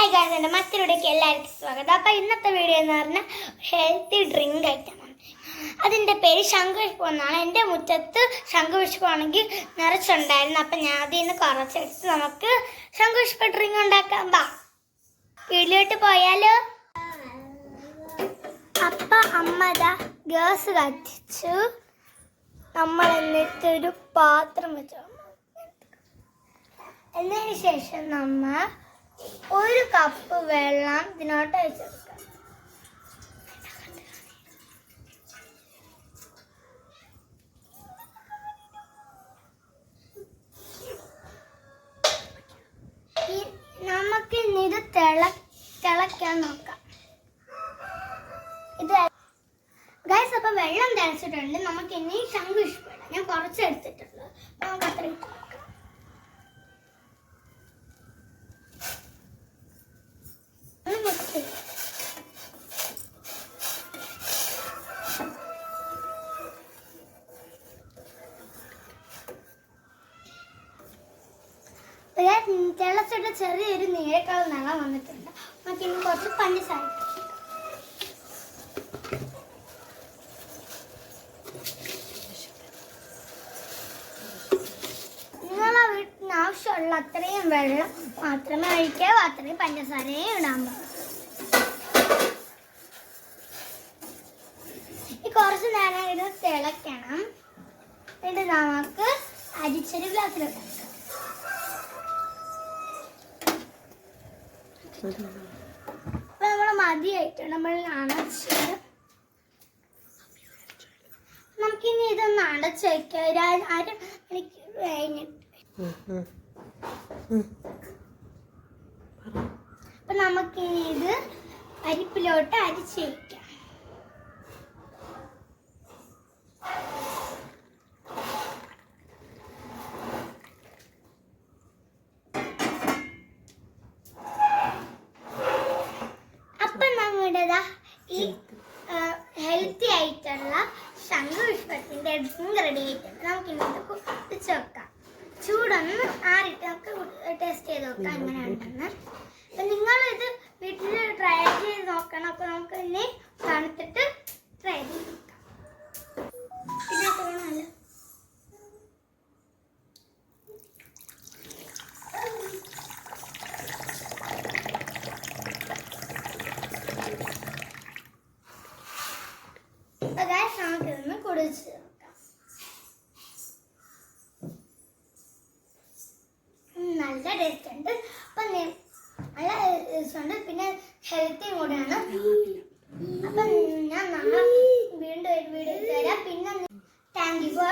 Hi guys, എൻ്റെ മറ്റൊരുടേക്ക് എല്ലാവർക്കും സ്വാഗതം. അപ്പോൾ ഇന്നത്തെ വീഡിയോ എന്ന് പറഞ്ഞാൽ ഹെൽത്തി ഡ്രിങ്ക് ഐറ്റമാണ്. അതിൻ്റെ പേര് ശംഖുപുഷ്പം എന്നാണ്. എൻ്റെ മുറ്റത്ത് ശംഖുപുഷ്പമാണെങ്കിൽ നിറച്ചുണ്ടായിരുന്നു. അപ്പം ഞാൻ അതിൽ നിന്ന് കുറച്ചെടുത്ത് നമുക്ക് ശംഖുപുഷ്പ ഡ്രിങ്ക് ഉണ്ടാക്കാം. ബാ വീട്ടിലോട്ട് പോയാലോ. അപ്പം അമ്മ ഗ്യാസ് കത്തിച്ചു. നമ്മൾ എന്നിട്ടൊരു പാത്രം വെച്ചു. എന്നതിന് ശേഷം നമ്മൾ ഒരു കപ്പ് വെള്ളം ഇതിനോട്ട് വെച്ചെടുക്കാം. നമുക്ക് ഇത് തിളയ്ക്കാൻ നോക്കാം. ഇത് ഗൈസ്, അപ്പം വെള്ളം തിളച്ചിട്ടുണ്ട്. നമുക്ക് ഇനി ശംഖുപുഷ്പം ഇടാം. ഞാൻ കുറച്ച് എടുത്തിട്ടുള്ളൂ. നമുക്ക് അത്ര ഇട്ട് നോക്കാം. തിളച്ചിട്ട് ചെറിയൊരു നീലക്കളർ നിറം വന്നിട്ടുണ്ട്. നമുക്ക് ഇനി കുറച്ച് പഞ്ചസാര. നിങ്ങളെ വീട്ടിന് ആവശ്യമുള്ള അത്രയും വെള്ളം മാത്രമേ ഒഴിക്കാവൂ, അത്രയും പഞ്ചസാരയും ഇടാൻ പാടുള്ളൂ. ഈ കുറച്ച് നേരം ഇത് തിളയ്ക്കണം. എന്നിട്ട് നമുക്ക് അരിച്ചൊരു ഗ്ലാസ്സിലിടാം. അപ്പൊ നമ്മൾ മതിയായിട്ടുണ്ട്. നമ്മൾ അടച്ച് നമുക്കിനി ഇതൊന്ന് അടച്ച് വയ്ക്കാം. അര മണിക്കൂർ കഴിഞ്ഞിട്ട്. അപ്പൊ നമുക്കിനി ഇത് അരിപ്പിലോട്ട് അരിച്ച് വയ്ക്കാം. ഈ ഹെൽത്തി ആയിട്ടുള്ള ശംഖുപുഷ്പത്തിന്റെ ഡ്രിങ്ക് റെഡി ആയിട്ടുണ്ട്. നമുക്ക് ഇന്നത്തെ കുടിച്ച് വെക്കാം. ചൂടൊന്ന് ആറിട്ട് നമുക്ക് ടേസ്റ്റ് ചെയ്ത് നോക്കാം എങ്ങനെ ഉണ്ടെന്ന്. അപ്പൊ നിങ്ങൾ ഇത് വീട്ടിൽ ട്രൈ ചെയ്ത് നോക്കണം. അപ്പൊ നമുക്ക് ഇനി തണുത്തിട്ട് ട്രൈ ചെയ്ത് നോക്കാം. പിന്നെ തോന്നല്ലോ നമുക്കിതൊന്ന് കുടിച്ച് നോക്കാം. നല്ല ടേസ്റ്റ് ഉണ്ട്. അപ്പം നല്ല ടേസ്റ്റ് ഉണ്ട്. പിന്നെ ഹെൽത്തിയും കൂടെയാണ്. അപ്പം ഞാൻ നാളെ വീണ്ടും ഒരു വീഡിയോ തരാം. പിന്നെ താങ്ക് യു ഫോർ